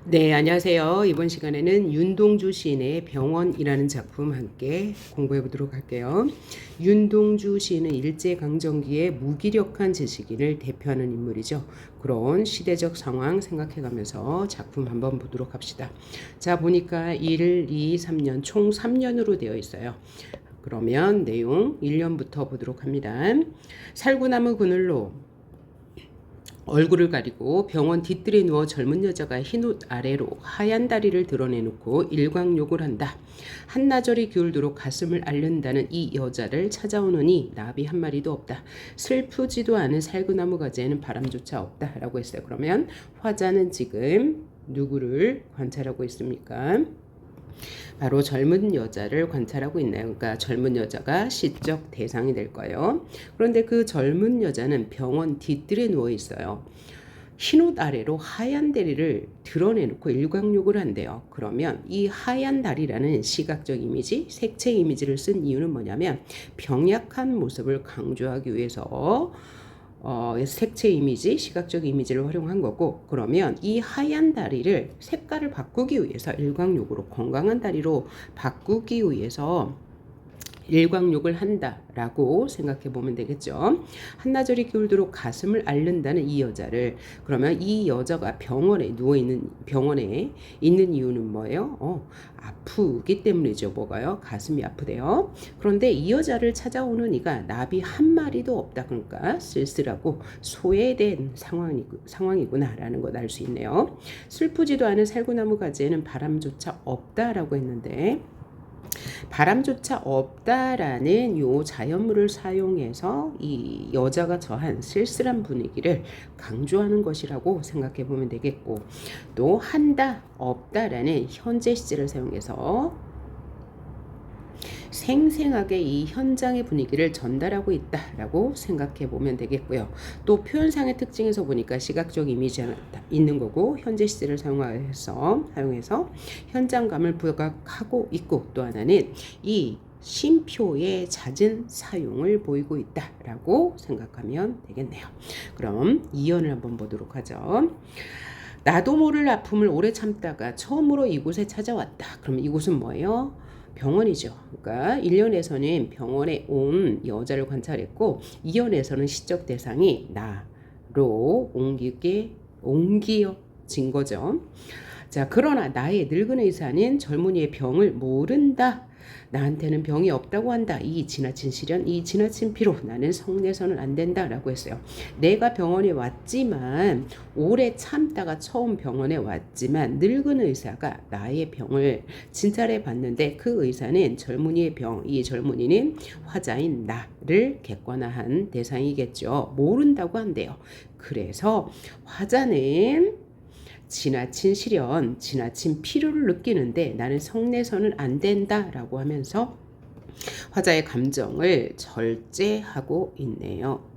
네, 안녕하세요. 이번 시간에는 윤동주 시인의 병원이라는 작품 함께 공부해 보도록 할게요. 윤동주 시인은 일제강점기의 무기력한 지식인을 대표하는 인물이죠. 그런 시대적 상황 생각해 가면서 작품 한번 보도록 합시다. 자, 보니까 1, 2, 3년 총 3년으로 되어 있어요. 그러면 내용 1년부터 보도록 합니다. 살구나무 그늘로 얼굴을 가리고 병원 뒤뜰에 누워 젊은 여자가 흰옷 아래로 하얀 다리를 드러내놓고 일광욕을 한다. 한나절이 기울도록 가슴을 앓는다는 이 여자를 찾아오느니 나비 한 마리도 없다. 슬프지도 않은 살구나무 가지에는 바람조차 없다. 라고 했어요. 그러면 화자는 지금 누구를 관찰하고 있습니까? 바로 젊은 여자를 관찰하고 있나요? 그러니까 젊은 여자가 시적 대상이 될 거예요. 그런데 그 젊은 여자는 병원 뒤뜰에 누워 있어요. 흰옷 아래로 하얀 다리를 드러내놓고 일광욕을 한대요. 그러면 이 하얀 다리라는 시각적 이미지, 색채 이미지를 쓴 이유는 뭐냐면 병약한 모습을 강조하기 위해서 색채 이미지, 시각적 이미지를 활용한 거고, 그러면 이 하얀 다리를 색깔을 바꾸기 위해서 일광욕으로 건강한 다리로 바꾸기 위해서 일광욕을 한다라고 생각해 보면 되겠죠. 한나절이 기울도록 가슴을 앓는다는 이 여자를, 그러면 이 여자가 병원에 있는 이유는 뭐예요? 아프기 때문이죠. 뭐가요? 가슴이 아프대요. 그런데 이 여자를 찾아오는 이가 나비 한 마리도 없다. 그러니까 쓸쓸하고 소외된 상황이구나라는 걸 알 수 있네요. 슬프지도 않은 살구나무 가지에는 바람조차 없다라고 했는데, 바람조차 없다라는 요 자연물을 사용해서 이 여자가 처한 쓸쓸한 분위기를 강조하는 것이라고 생각해 보면 되겠고, 또 한다, 없다라는 현재 시제를 사용해서 생생하게 이 현장의 분위기를 전달하고 있다라고 생각해 보면 되겠고요. 또 표현상의 특징에서 보니까 시각적 이미지가 있는 거고, 현재 시제를 사용해서 현장감을 부각하고 있고, 또 하나는 이 쉼표의 잦은 사용을 보이고 있다라고 생각하면 되겠네요. 그럼 이연을 한번 보도록 하죠. 나도 모를 아픔을 오래 참다가 처음으로 이곳에 찾아왔다. 그럼 이곳은 뭐예요? 병원이죠. 그러니까 1년에서는 병원에 온 여자를 관찰했고, 2년에서는 시적 대상이 나로 옮겨진 거죠. 자, 그러나 나의 늙은 의사는 젊은이의 병을 모른다. 나한테는 병이 없다고 한다. 이 지나친 시련, 이 지나친 피로, 나는 성내서는 안 된다라고 했어요. 내가 병원에 왔지만, 오래 참다가 처음 병원에 왔지만 늙은 의사가 나의 병을 진찰해 봤는데, 그 의사는 젊은이의 병, 이 젊은이는 화자인 나를 객관화한 대상이겠죠. 모른다고 한대요. 그래서 화자는 지나친 시련, 지나친 필요를 느끼는데 나는 성내서는 안 된다라고 하면서 화자의 감정을 절제하고 있네요.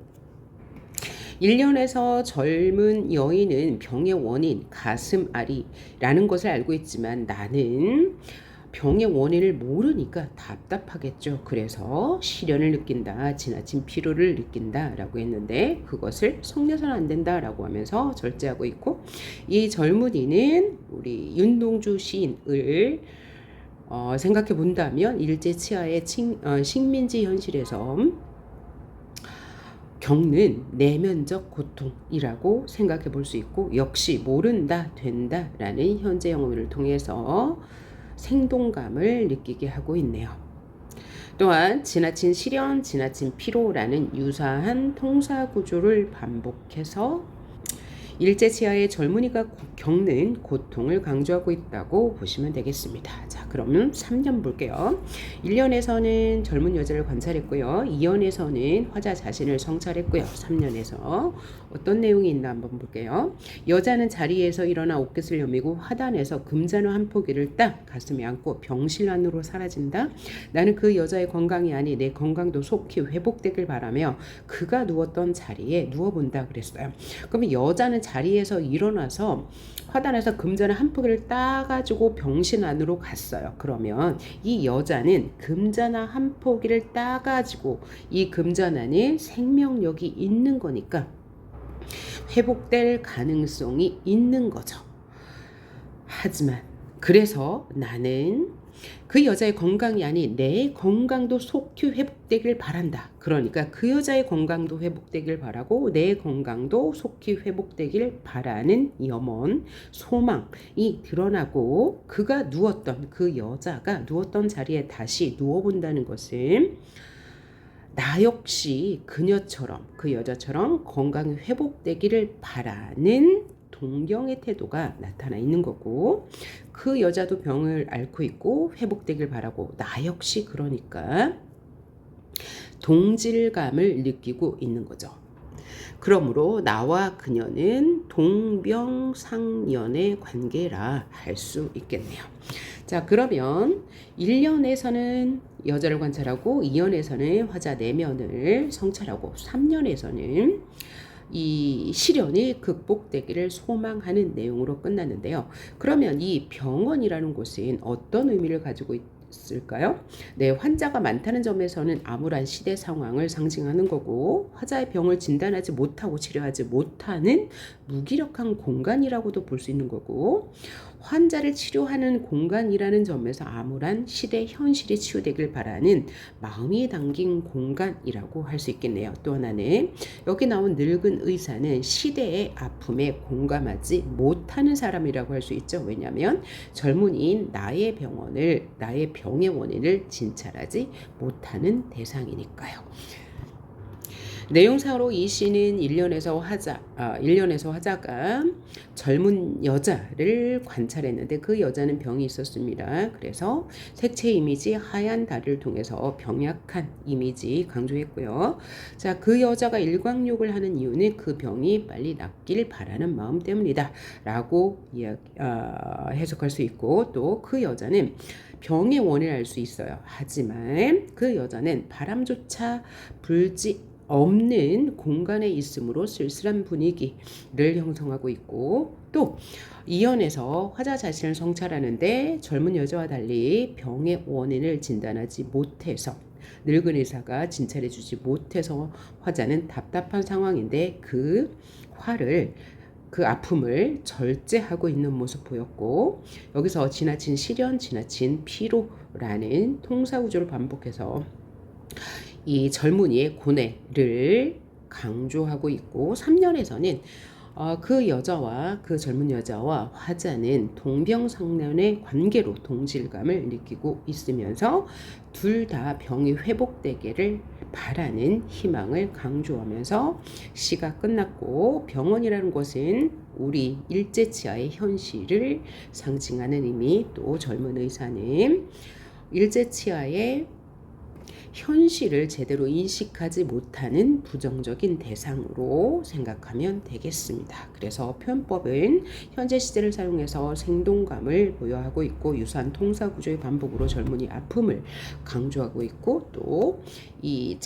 1년에서 젊은 여인은 병의 원인, 가슴앓이라는 것을 알고 있지만 나는 병의 원인을 모르니까 답답하겠죠. 그래서 시련을 느낀다, 지나친 피로를 느낀다라고 했는데, 그것을 성내서는 안 된다라고 하면서 절제하고 있고, 이 젊은이는 우리 윤동주 시인을 생각해 본다면 일제 치하의 식민지 현실에서 겪는 내면적 고통이라고 생각해 볼 수 있고, 역시 모른다, 된다라는 현재 영어를 통해서 생동감을 느끼게 하고 있네요. 또한 지나친 시련, 지나친 피로라는 유사한 통사 구조를 반복해서 일제 치하의 젊은이가 겪는 고통을 강조하고 있다고 보시면 되겠습니다. 자, 그러면 3년 볼게요. 1년에서는 젊은 여자를 관찰했고요. 2년에서는 화자 자신을 성찰했고요. 3년에서 어떤 내용이 있나 한번 볼게요. 여자는 자리에서 일어나 옷깃을 여미고 화단에서 금잔화 한 포기를 딱 가슴에 안고 병실 안으로 사라진다. 나는 그 여자의 건강이 아니 내 건강도 속히 회복되길 바라며 그가 누웠던 자리에 누워본다 그랬어요. 그러면 여자는 자리에서 일어나서 화단에서 금잔화 한 포기를 따가지고 병실 안으로 갔어요. 그러면 이 여자는 금잔화 한 포기를 따가지고, 이 금잔화는 생명력이 있는 거니까 회복될 가능성이 있는 거죠. 하지만 그래서 나는 그 여자의 건강이 아닌 내 건강도 속히 회복되길 바란다. 그러니까 그 여자의 건강도 회복되길 바라고 내 건강도 속히 회복되길 바라는 염원, 소망이 드러나고 그가 누웠던 그 여자가 누웠던 자리에 다시 누워본다는 것은 나 역시 그녀처럼 그 여자처럼 건강이 회복되기를 바라는 동경의 태도가 나타나 있는 거고 그 여자도 병을 앓고 있고 회복되길 바라고 나 역시 그러니까 동질감을 느끼고 있는 거죠. 그러므로 나와 그녀는 동병상련의 관계라 할 수 있겠네요. 자, 그러면 1년에서는 여자를 관찰하고 2년에서는 화자 내면을 성찰하고 3년에서는 이 시련이 극복되기를 소망하는 내용으로 끝났는데요. 그러면 이 병원이라는 곳은 어떤 의미를 가지고 있을까요? 네, 환자가 많다는 점에서는 암울한 시대 상황을 상징하는 거고 화자의 병을 진단하지 못하고 치료하지 못하는 무기력한 공간이라고도 볼 수 있는 거고 환자를 치료하는 공간이라는 점에서 암울한 시대 현실이 치유되길 바라는 마음이 담긴 공간이라고 할 수 있겠네요. 또 하나는 여기 나온 늙은 의사는 시대의 아픔에 공감하지 못하는 사람이라고 할 수 있죠. 왜냐하면 젊은이인 나의 병의 원인을 진찰하지 못하는 대상이니까요. 내용상으로 이 시는 1년에서 화자가 젊은 여자를 관찰했는데 그 여자는 병이 있었습니다. 그래서 색채 이미지 하얀 다리를 통해서 병약한 이미지 강조했고요. 자, 그 여자가 일광욕을 하는 이유는 그 병이 빨리 낫길 바라는 마음 때문이다 라고 해석할 수 있고 또 그 여자는 병의 원인을 알 수 있어요. 하지만 그 여자는 바람조차 불지 없는 공간에 있으므로 쓸쓸한 분위기를 형성하고 있고 또 이연에서 화자 자신을 성찰하는데 젊은 여자와 달리 병의 원인을 진단하지 못해서 늙은 의사가 진찰해주지 못해서 화자는 답답한 상황인데 그 아픔을 절제하고 있는 모습 보였고 여기서 지나친 시련, 지나친 피로라는 통사구조를 반복해서 이 젊은이의 고뇌를 강조하고 있고 3년에서는 그 젊은 여자와 화자는 동병상련의 관계로 동질감을 느끼고 있으면서 둘 다 병이 회복되기를 바라는 희망을 강조하면서 시가 끝났고 병원이라는 것은 우리 일제치하의 현실을 상징하는 의미 또 젊은 의사는 일제치하의 현실을 제대로 인식하지 못하는 부정적인 대상으로 생각하면 되겠습니다. 그래서 표현법은 현재 시제를 사용해서 생동감을 부여하고 있고 유사한 통사구조의 반복으로 젊은이 아픔을 강조하고 있고 또 이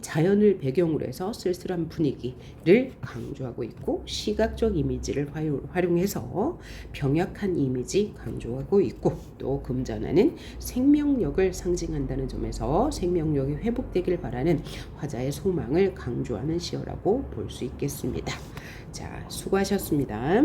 자연을 배경으로 해서 쓸쓸한 분위기를 강조하고 있고 시각적 이미지를 활용해서 병약한 이미지 강조하고 있고 또 금전화는 생명력을 상징한다는 점에서 생명력이 회복되길 바라는 화자의 소망을 강조하는 시어라고 볼 수 있겠습니다. 자, 수고하셨습니다.